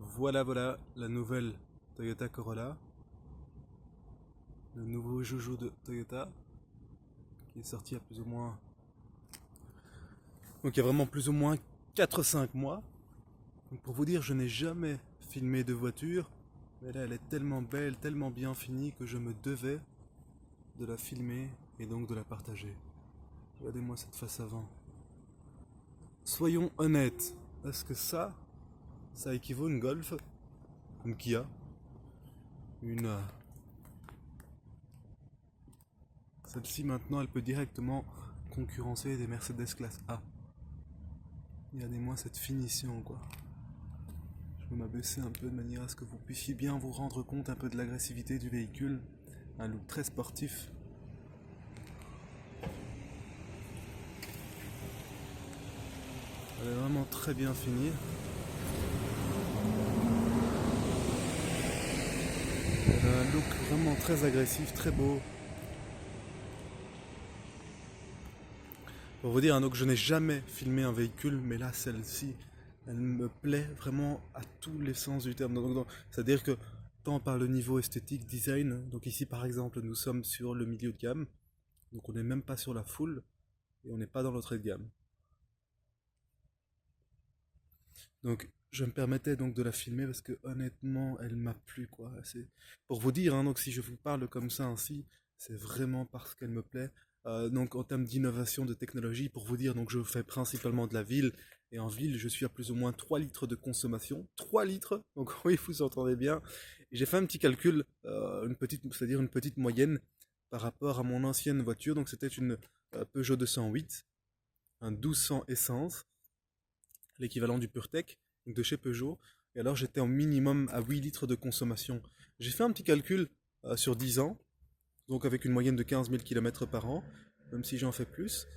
Voilà, la nouvelle Toyota Corolla, le nouveau joujou de Toyota, qui est sorti à plus ou moins... Donc il y a vraiment plus ou moins 4 5 mois. Donc pour vous dire, je n'ai jamais filmé de voiture, mais là elle est tellement belle, tellement bien finie que je me devais de la filmer et donc de la partager. Regardez-moi cette face avant. Soyons honnêtes, est-ce que ça équivaut à une Golf, une Kia, une... Celle-ci maintenant elle peut directement concurrencer des Mercedes classe A. Regardez-moi cette finition quoi. Je vais m'abaisser un peu de manière à ce que vous puissiez bien vous rendre compte un peu de l'agressivité du véhicule. Un look très sportif. Elle est vraiment très bien finie. Elle a un look vraiment très agressif, très beau. Pour vous dire, donc je n'ai jamais filmé un véhicule, mais là celle-ci, elle me plaît vraiment à tous les sens du terme. C'est-à-dire que tant par le niveau esthétique, design, donc ici par exemple nous sommes sur le milieu de gamme, donc on n'est même pas sur la full et on n'est pas dans l'entrée de gamme. Donc je me permettais donc de la filmer parce que honnêtement elle m'a plu quoi. C'est pour vous dire donc si je vous parle comme ça ainsi, c'est vraiment parce qu'elle me plaît. Donc en termes d'innovation de technologie, pour vous dire donc je fais principalement de la ville et en ville je suis à plus ou moins 3 litres de consommation. 3 litres, donc oui vous entendez bien. Et j'ai fait un petit calcul, c'est-à-dire une petite moyenne par rapport à mon ancienne voiture. Donc c'était une Peugeot 208, un 1200 essence l'équivalent du PureTech, donc de chez Peugeot. Et alors j'étais en minimum à 8 litres de consommation. J'ai fait un petit calcul sur 10 ans, donc avec une moyenne de 15 000 km par an, même si j'en fais plus.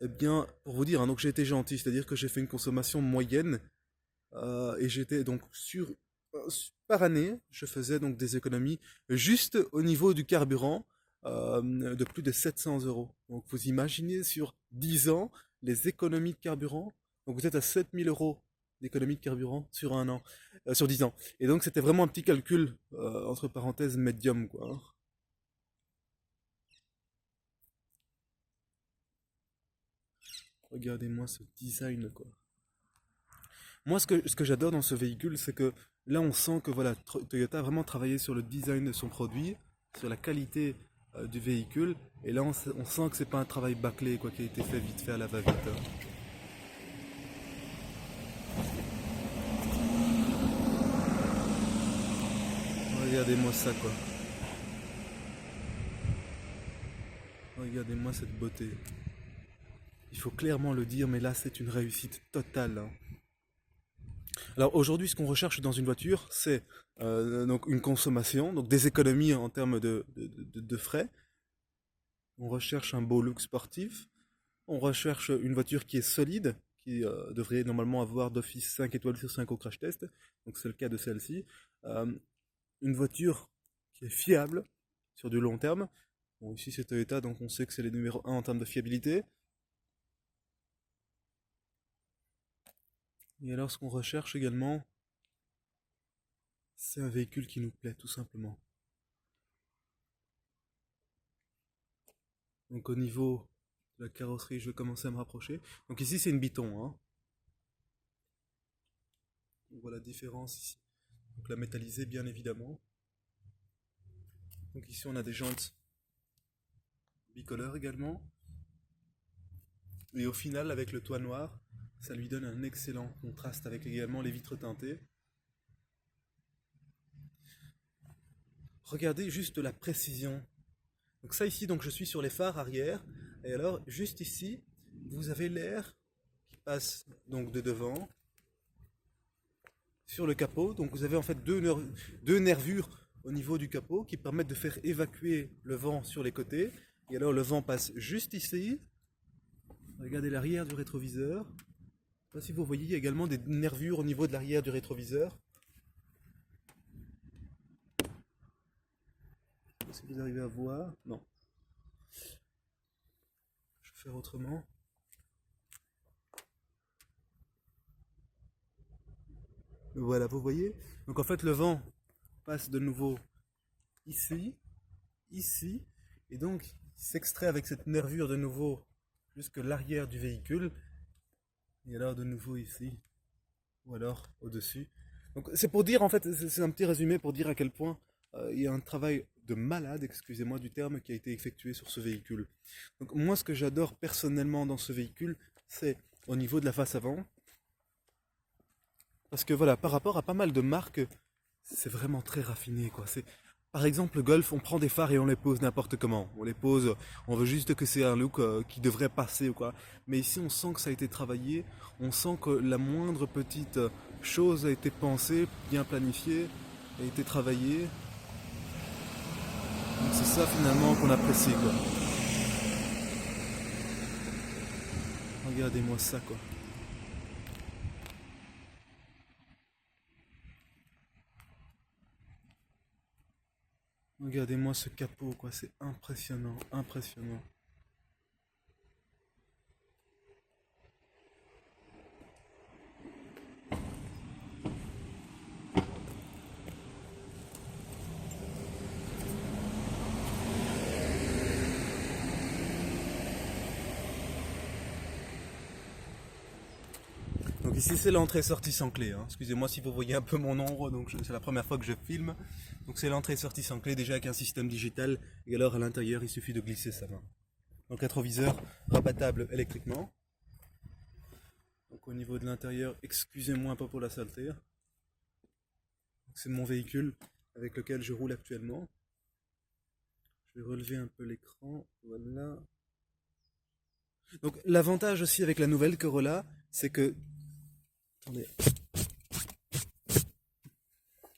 Eh bien, pour vous dire, donc j'ai été gentil, c'est-à-dire que j'ai fait une consommation moyenne et j'étais donc par année, je faisais donc des économies juste au niveau du carburant de plus de 700 euros. Donc vous imaginez sur 10 ans les économies de carburant. Donc vous êtes à 7000 euros d'économie de carburant sur un an, sur 10 ans. Et donc c'était vraiment un petit calcul, entre parenthèses, médium quoi. Regardez-moi ce design quoi. Moi ce que j'adore dans ce véhicule, c'est que là on sent que voilà, Toyota a vraiment travaillé sur le design de son produit, sur la qualité du véhicule. Et là on sent que c'est pas un travail bâclé quoi, qui a été fait vite fait à la va-vite, hein. Regardez-moi ça quoi. Regardez-moi cette beauté. Il faut clairement le dire, mais là c'est une réussite totale, hein. Alors aujourd'hui, ce qu'on recherche dans une voiture, c'est donc une consommation, donc des économies en termes de frais. On recherche un beau look sportif. On recherche une voiture qui est solide, qui devrait normalement avoir d'office 5 étoiles sur 5 au crash test. Donc c'est le cas de celle-ci. Euh, une voiture qui est fiable sur du long terme. Bon, ici c'est Toyota, donc on sait que c'est les numéros 1 en termes de fiabilité. Et alors ce qu'on recherche également, c'est un véhicule qui nous plaît tout simplement. Donc au niveau de la carrosserie, je vais commencer à me rapprocher. Donc ici c'est une Biton, hein. On voit la différence ici. Donc la métallisée bien évidemment. Donc ici on a des jantes bicolores également. Et au final avec le toit noir, ça lui donne un excellent contraste avec également les vitres teintées. Regardez juste la précision. Donc ça ici, donc je suis sur les phares arrière. Et alors juste ici, vous avez l'air qui passe donc de devant sur le capot. Donc vous avez en fait deux nervures au niveau du capot qui permettent de faire évacuer le vent sur les côtés. Et alors le vent passe juste ici. Regardez l'arrière du rétroviseur. Je ne sais pas si vous voyez, il y a également des nervures au niveau de l'arrière du rétroviseur. Je ne sais pas si vous arrivez à voir. Non. Je vais faire autrement. Voilà, vous voyez? Donc en fait, le vent passe de nouveau ici, ici, et donc il s'extrait avec cette nervure de nouveau jusque l'arrière du véhicule, et alors de nouveau ici, ou alors au-dessus. Donc c'est pour dire, en fait, c'est un petit résumé pour dire à quel point il y a un travail de malade, excusez-moi du terme, qui a été effectué sur ce véhicule. Donc moi, ce que j'adore personnellement dans ce véhicule, c'est au niveau de la face avant, parce que voilà, par rapport à pas mal de marques, c'est vraiment très raffiné, quoi. C'est, par exemple, le Golf, on prend des phares et on les pose n'importe comment. On les pose, on veut juste que c'est un look qui devrait passer ou quoi. Mais ici, on sent que ça a été travaillé, on sent que la moindre petite chose a été pensée, bien planifiée, a été travaillée. Donc c'est ça finalement qu'on apprécie, quoi. Regardez-moi ça, quoi. Regardez-moi ce capot, quoi. C'est impressionnant, impressionnant. Donc ici c'est l'entrée-sortie sans clé, hein. Excusez-moi si vous voyez un peu mon ombre, donc c'est la première fois que je filme. Donc c'est l'entrée-sortie sans clé déjà avec un système digital. Et alors à l'intérieur il suffit de glisser sa main. Donc rétroviseur rabattable électriquement. Donc au niveau de l'intérieur, excusez-moi un peu pour la saleté. C'est mon véhicule avec lequel je roule actuellement. Je vais relever un peu l'écran, voilà. Donc l'avantage aussi avec la nouvelle Corolla, c'est que... Attendez.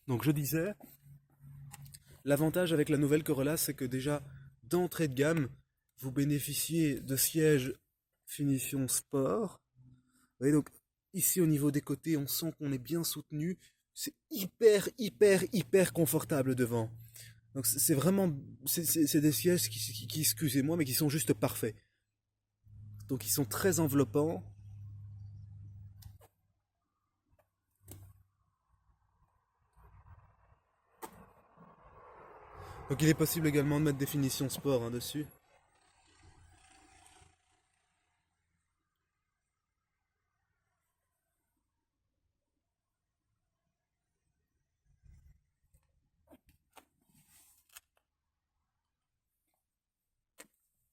Donc je disais, l'avantage avec la nouvelle Corolla, c'est que déjà, d'entrée de gamme, vous bénéficiez de sièges finition sport. Vous voyez, donc ici au niveau des côtés, on sent qu'on est bien soutenu. C'est hyper, hyper, hyper confortable devant. Donc c'est vraiment, c'est des sièges qui, excusez-moi, mais qui sont juste parfaits. Donc ils sont très enveloppants. Donc il est possible également de mettre des finitions sport hein, dessus.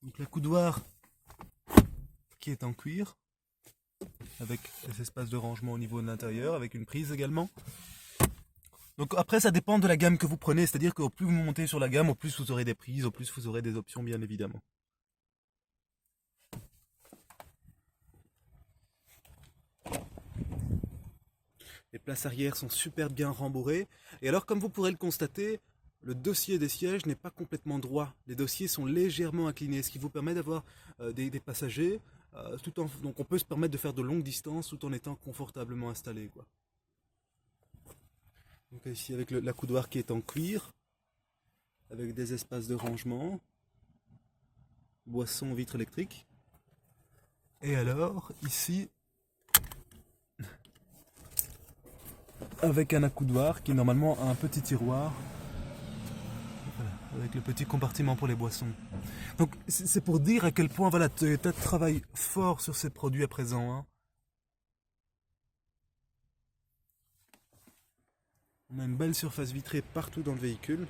Donc la coudoir qui est en cuir, avec des espaces de rangement au niveau de l'intérieur, avec une prise également. Donc après ça dépend de la gamme que vous prenez, c'est-à-dire qu'au plus vous montez sur la gamme, au plus vous aurez des prises, au plus vous aurez des options bien évidemment. Les places arrière sont super bien rembourrées. Et alors comme vous pourrez le constater, le dossier des sièges n'est pas complètement droit. Les dossiers sont légèrement inclinés, ce qui vous permet d'avoir des passagers, donc on peut se permettre de faire de longues distances tout en étant confortablement installé, quoi. Donc ici avec la coudoir qui est en cuir, avec des espaces de rangement, boisson, vitre électrique. Et alors ici, avec un accoudoir qui normalement a un petit tiroir, voilà, avec le petit compartiment pour les boissons. Donc c'est pour dire à quel point voilà, Toyota travaille fort sur ses produits à présent, hein. On a une belle surface vitrée partout dans le véhicule.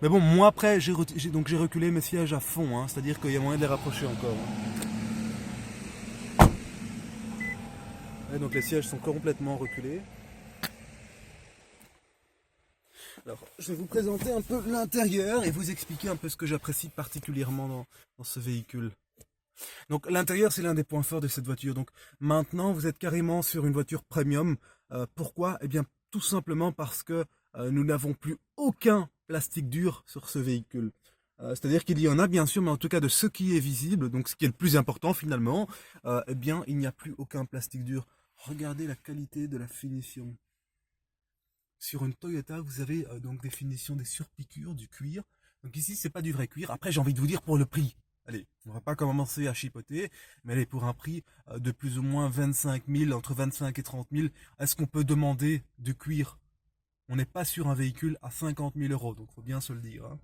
Mais bon, moi après, j'ai reculé mes sièges à fond, hein, c'est-à-dire qu'il y a moyen de les rapprocher encore, hein. Ouais, donc les sièges sont complètement reculés. Alors, je vais vous présenter un peu l'intérieur et vous expliquer un peu ce que j'apprécie particulièrement dans ce véhicule. Donc l'intérieur, c'est l'un des points forts de cette voiture. Donc maintenant, vous êtes carrément sur une voiture premium. Pourquoi? Eh bien, tout simplement parce que nous n'avons plus aucun plastique dur sur ce véhicule. C'est-à-dire qu'il y en a bien sûr, mais en tout cas de ce qui est visible, donc ce qui est le plus important finalement, eh bien, il n'y a plus aucun plastique dur. Regardez la qualité de la finition. Sur une Toyota, vous avez donc des finitions, des surpiqûres, du cuir. Donc ici, c'est pas du vrai cuir. Après, j'ai envie de vous dire pour le prix. allez, on va pas commencer à chipoter, mais elle est pour un prix de plus ou moins 25 000, entre 25 et 30 000. Est-ce qu'on peut demander du cuir? On n'est pas sur un véhicule à 50 000 euros, donc faut bien se le dire, hein.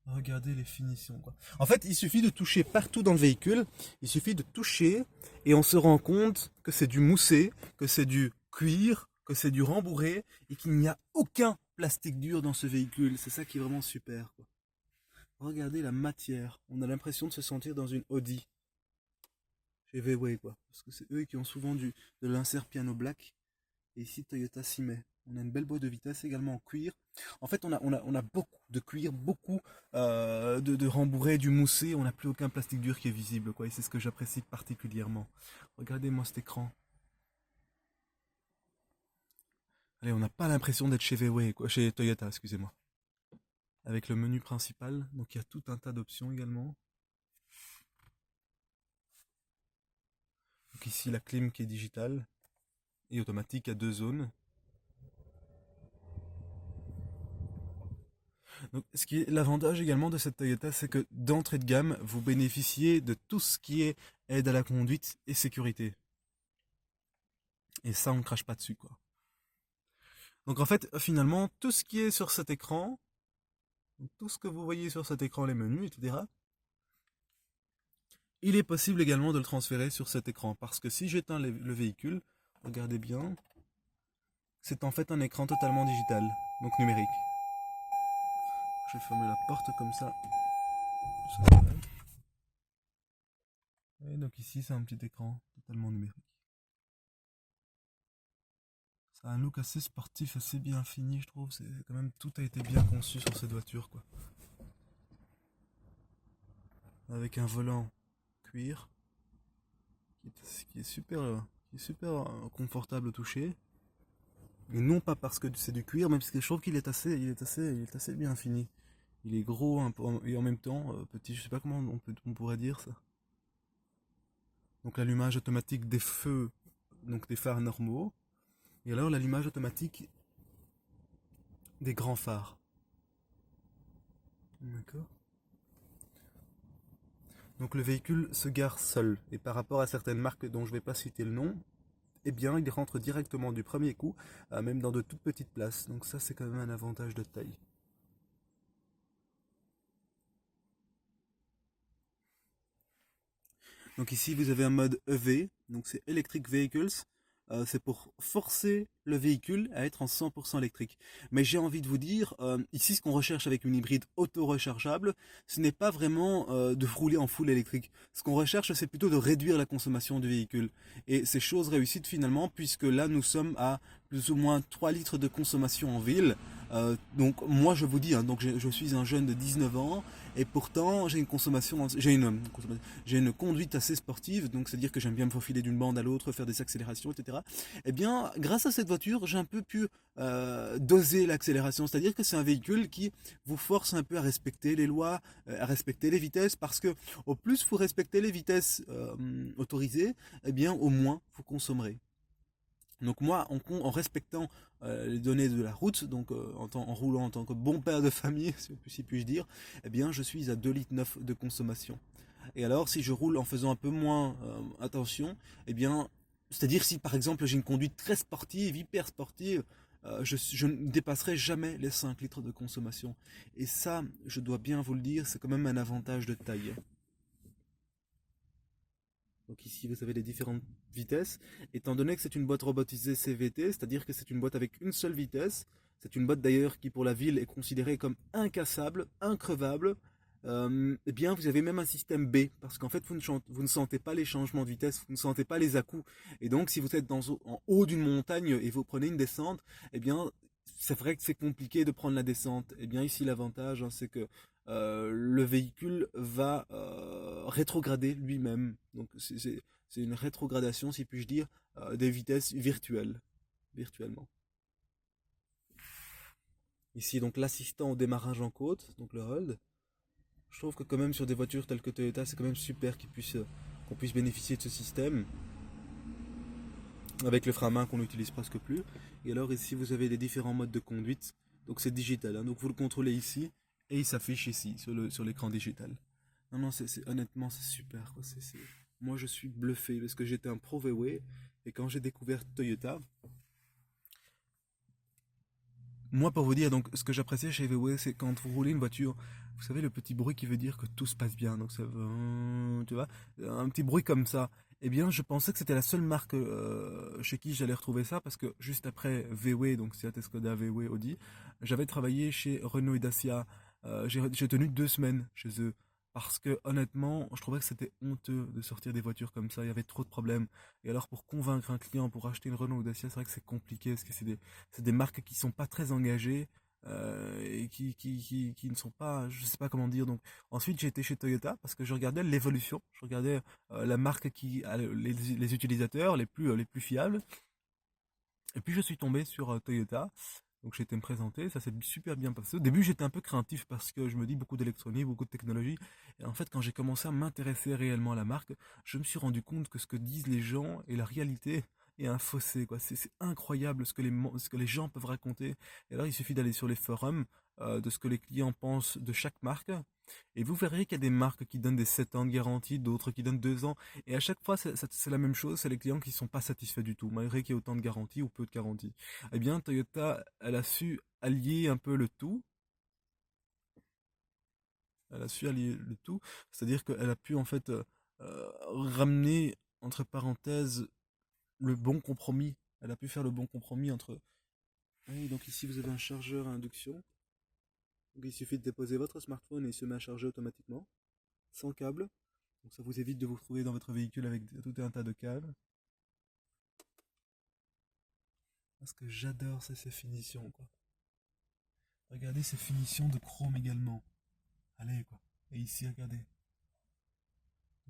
Regardez les finitions, quoi. En fait, il suffit de toucher partout dans le véhicule, il suffit de toucher, et on se rend compte que c'est du moussé, que c'est du cuir, que c'est du rembourré, et qu'il n'y a aucun plastique dur dans ce véhicule. C'est ça qui est vraiment super, quoi. Regardez la matière. On a l'impression de se sentir dans une Audi chez VW, quoi. Parce que c'est eux qui ont souvent de l'insert piano black. Et ici, Toyota s'y met. On a une belle boîte de vitesse également en cuir. En fait, on a beaucoup de cuir, beaucoup de rembourré, du moussé. On n'a plus aucun plastique dur qui est visible, quoi. Et c'est ce que j'apprécie particulièrement. Regardez-moi cet écran. Allez, on n'a pas l'impression d'être chez VW, quoi. Chez Toyota, excusez-moi. Avec le menu principal. Donc il y a tout un tas d'options également. Donc ici, la clim qui est digitale et automatique à 2 zones. Donc, ce qui est l'avantage également de cette Toyota, c'est que d'entrée de gamme, vous bénéficiez de tout ce qui est aide à la conduite et sécurité. Et ça, on ne crache pas dessus, quoi. Donc en fait, finalement, tout ce qui est sur cet écran, tout ce que vous voyez sur cet écran, les menus, etc., il est possible également de le transférer sur cet écran. Parce que si j'éteins le véhicule, regardez bien, c'est en fait un écran totalement digital, donc numérique. Je vais fermer la porte comme ça. Et donc ici, c'est un petit écran totalement numérique. Ça a un look assez sportif, assez bien fini, je trouve. C'est quand même, tout a été bien conçu sur cette voiture, quoi. Avec un volant cuir qui est super confortable au toucher. Et non pas parce que c'est du cuir, même parce que je trouve il est assez bien fini. Il est gros et en même temps petit. Je sais pas comment on pourrait dire ça. Donc l'allumage automatique des feux, donc des phares normaux. Et alors l'allumage automatique des grands phares. D'accord. Donc le véhicule se gare seul. Et par rapport à certaines marques dont je ne vais pas citer le nom, eh bien il rentre directement du premier coup, même dans de toutes petites places. Donc ça c'est quand même un avantage de taille. Donc ici vous avez un mode EV, donc c'est Electric Vehicles. C'est pour forcer le véhicule à être en 100% électrique. Mais j'ai envie de vous dire, ici ce qu'on recherche avec une hybride auto-rechargeable, ce n'est pas vraiment de rouler en full électrique. Ce qu'on recherche, c'est plutôt de réduire la consommation du véhicule. Et c'est chose réussite finalement, puisque là nous sommes à plus ou moins 3 litres de consommation en ville. Donc moi je vous dis, hein, donc je suis un jeune de 19 ans, et pourtant j'ai une consommation, j'ai une conduite assez sportive, donc c'est-à-dire que j'aime bien me faufiler d'une bande à l'autre, faire des accélérations, etc. Eh bien, grâce à cette voiture, j'ai un peu pu doser l'accélération, c'est-à-dire que c'est un véhicule qui vous force un peu à respecter les lois, à respecter les vitesses, parce que au plus vous respectez les vitesses autorisées, eh bien au moins vous consommerez. Donc moi, en respectant les données de la route, donc en roulant en tant que bon père de famille, si puis-je dire, eh bien je suis à 2,9 litres de consommation. Et alors, si je roule en faisant un peu moins attention, eh bien, c'est-à-dire si par exemple j'ai une conduite très sportive, hyper sportive, je ne dépasserai jamais les 5 litres de consommation. Et ça, je dois bien vous le dire, c'est quand même un avantage de taille. Donc ici, vous avez les différentes vitesses. Étant donné que c'est une boîte robotisée CVT, c'est-à-dire que c'est une boîte avec une seule vitesse, c'est une boîte d'ailleurs qui pour la ville est considérée comme incassable, increvable, eh bien vous avez même un système B, parce qu'en fait vous ne sentez pas les changements de vitesse, vous ne sentez pas les à-coups. Et donc si vous êtes en haut d'une montagne et vous prenez une descente, eh bien c'est vrai que c'est compliqué de prendre la descente. Eh bien ici l'avantage, hein, c'est que le véhicule va rétrograder lui-même. Donc c'est une rétrogradation, si puis-je dire, des vitesses virtuellement. Ici donc l'assistant au démarrage en côte, donc le hold. Je trouve que quand même sur des voitures telles que Toyota, c'est quand même super qu'on puisse bénéficier de ce système. Avec le frein à main qu'on n'utilise presque plus. Et alors ici vous avez les différents modes de conduite. Donc c'est digital, hein. Donc vous le contrôlez ici et il s'affiche ici, sur l'écran digital. Non, non, honnêtement, c'est super, quoi. Moi, je suis bluffé parce que j'étais un pro VW et quand j'ai découvert Toyota, moi, pour vous dire, donc, ce que j'appréciais chez VW, c'est quand vous roulez une voiture, vous savez, le petit bruit qui veut dire que tout se passe bien. Donc, tu vois, un petit bruit comme ça. Eh bien, je pensais que c'était la seule marque chez qui j'allais retrouver ça parce que juste après VW, donc Seat, Skoda, VW, Audi, j'avais travaillé chez Renault et Dacia. J'ai tenu 2 semaines chez eux parce que honnêtement, je trouvais que c'était honteux de sortir des voitures comme ça. Il y avait trop de problèmes. Et alors, pour convaincre un client pour acheter une Renault ou Dacia, c'est vrai que c'est compliqué parce que c'est des marques qui sont pas très engagées et qui ne sont pas, je sais pas comment dire. Donc ensuite j'ai été chez Toyota parce que je regardais l'évolution, je regardais la marque qui a les utilisateurs les plus fiables. Et puis je suis tombé sur Toyota. Donc j'ai été me présenter, ça s'est super bien passé. Au début j'étais un peu craintif parce que je me dis beaucoup d'électronique, beaucoup de technologie. Et en fait quand j'ai commencé à m'intéresser réellement à la marque, je me suis rendu compte que ce que disent les gens et la réalité est un fossé, quoi. C'est incroyable ce que les gens peuvent raconter. Et alors il suffit d'aller sur les forums de ce que les clients pensent de chaque marque. Et vous verrez qu'il y a des marques qui donnent des 7 ans de garantie, d'autres qui donnent 2 ans. Et à chaque fois, c'est la même chose, c'est les clients qui ne sont pas satisfaits du tout, malgré qu'il y ait autant de garantie ou peu de garantie. Eh bien, Toyota, elle a su allier un peu le tout. Elle a su allier le tout, c'est-à-dire qu'elle a pu en fait ramener, entre parenthèses, le bon compromis. Elle a pu faire le bon compromis entre... Oui, donc ici vous avez un chargeur à induction. Donc il suffit de déposer votre smartphone et il se met à charger automatiquement, sans câble. Donc ça vous évite de vous retrouver dans votre véhicule avec tout un tas de câbles. Ce que j'adore, c'est ces finitions, quoi. Regardez ces finitions de chrome également. Allez, quoi. Et ici, regardez.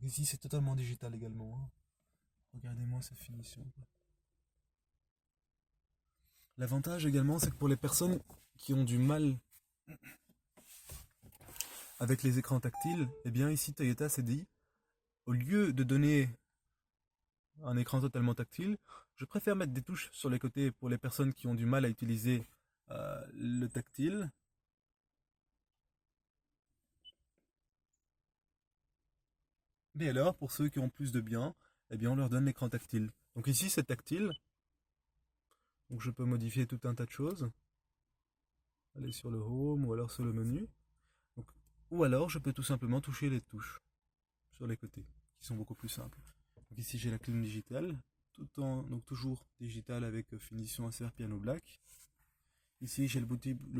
Ici, c'est totalement digital également, hein. Regardez-moi ces finitions, quoi. L'avantage également, c'est que pour les personnes qui ont du mal avec les écrans tactiles, eh bien ici, Toyota s'est dit, au lieu de donner un écran totalement tactile, je préfère mettre des touches sur les côtés pour les personnes qui ont du mal à utiliser le tactile. Mais alors, pour ceux qui ont plus de biens, eh bien, on leur donne l'écran tactile. Donc ici, c'est tactile. Donc je peux modifier tout un tas de choses. Aller sur le home ou alors sur le menu. Donc, ou alors, je peux tout simplement toucher les touches sur les côtés, qui sont beaucoup plus simples. Donc ici, j'ai la clim digitale, donc toujours digital avec finition ACR Piano Black. Ici, j'ai le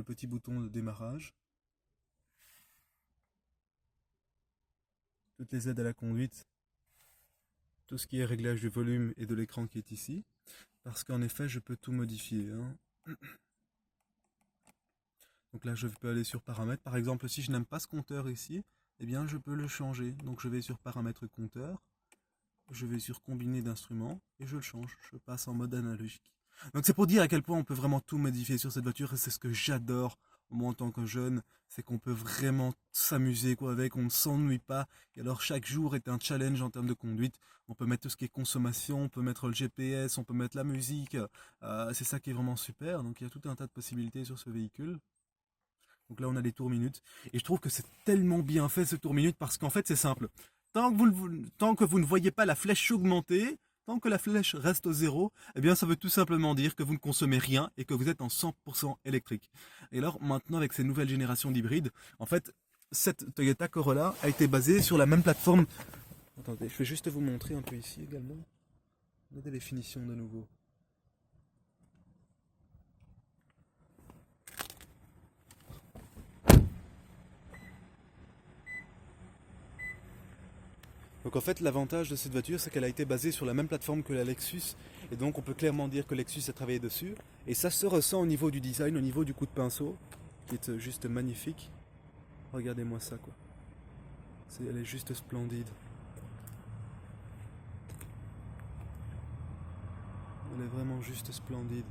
petit bouton de démarrage. Toutes les aides à la conduite, tout ce qui est réglage du volume et de l'écran qui est ici. Parce qu'en effet, je peux tout modifier, hein. Donc là, je peux aller sur paramètres. Par exemple, si je n'aime pas ce compteur ici, eh bien, je peux le changer. Donc je vais sur paramètres compteur, je vais sur combiner d'instruments et je le change. Je passe en mode analogique. Donc c'est pour dire à quel point on peut vraiment tout modifier sur cette voiture et c'est ce que j'adore moi en tant que jeune, c'est qu'on peut vraiment s'amuser quoi avec, on ne s'ennuie pas. Et alors chaque jour est un challenge en termes de conduite. On peut mettre tout ce qui est consommation, on peut mettre le GPS, on peut mettre la musique. C'est ça qui est vraiment super. Donc il y a tout un tas de possibilités sur ce véhicule. Donc là, on a les tours minutes. Et je trouve que c'est tellement bien fait ce tour minute parce qu'en fait, c'est simple. Tant que vous ne voyez pas la flèche augmenter, tant que la flèche reste au zéro, eh bien, ça veut tout simplement dire que vous ne consommez rien et que vous êtes en 100% électrique. Et alors, maintenant, avec ces nouvelles générations d'hybrides, en fait, cette Toyota Corolla a été basée sur la même plateforme. Attendez, je vais juste vous montrer un peu ici également. Regardez les finitions de nouveau. Donc en fait, l'avantage de cette voiture, c'est qu'elle a été basée sur la même plateforme que la Lexus. Et donc on peut clairement dire que Lexus a travaillé dessus. Et ça se ressent au niveau du design, au niveau du coup de pinceau, qui est juste magnifique. Regardez-moi ça, quoi. Elle est juste splendide. Elle est vraiment juste splendide.